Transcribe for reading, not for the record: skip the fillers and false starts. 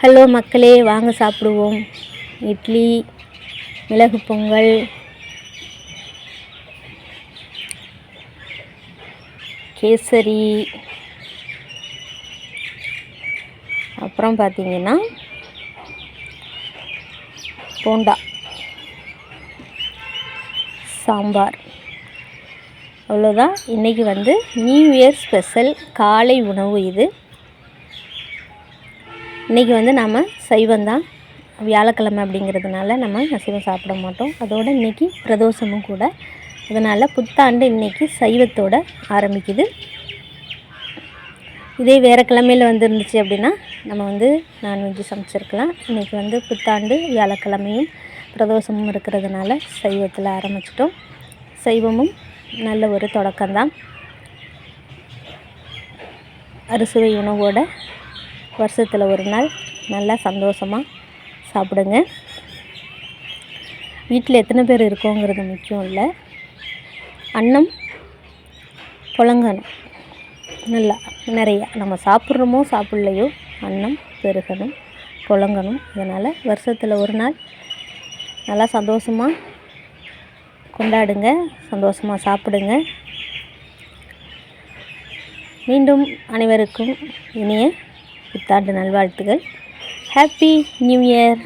Hello மக்களே, வாங்க சாப்பிடுவோம். இட்லி, மிளகு பொங்கல், கேசரி, அப்புறம் பார்த்திங்கன்னா போண்டா, சாம்பார். அவ்வளோதான். இன்றைக்கி நியூ இயர் ஸ்பெஷல் காலை உணவு இது. இன்றைக்கி நாம் சைவந்தான். வியாழக்கிழமை அப்படிங்கிறதுனால நம்ம அசைவம் சாப்பிட மாட்டோம். அதோடு இன்றைக்கி பிரதோஷமும் கூட. அதனால் புத்தாண்டு இன்றைக்கி சைவத்தோடு ஆரம்பிக்குது. இதே வேறு கிழமையில் இருந்துச்சு அப்படின்னா நம்ம நான்வெஜ்ஜு சமைச்சிருக்கலாம். இன்றைக்கி புத்தாண்டு வியாழக்கிழமையும் பிரதோஷமும் இருக்கிறதுனால சைவத்தில் ஆரம்பிச்சிட்டோம். சைவமும் நல்ல ஒரு தொடக்கம்தான். அறுசுவை உணவோடு வருஷத்தில் ஒரு நாள் நல்லா சந்தோஷமாக சாப்பிடுங்க. வீட்டில் எத்தனை பேர் இருக்கோங்கிறது முக்கியம் இல்லை. அன்னம் புழங்கணும், நல்லா நிறையா. நம்ம சாப்பிட்றோமோ சாப்பிட்லையோ அன்னம் பெருகணும், புழங்கணும். அதனால் வருஷத்தில் ஒரு நாள் நல்லா சந்தோஷமாக கொண்டாடுங்க, சந்தோஷமாக சாப்பிடுங்க. மீண்டும் அனைவருக்கும் இனிய புத்தாண்டு நல்வாழ்த்துகள். Happy new year.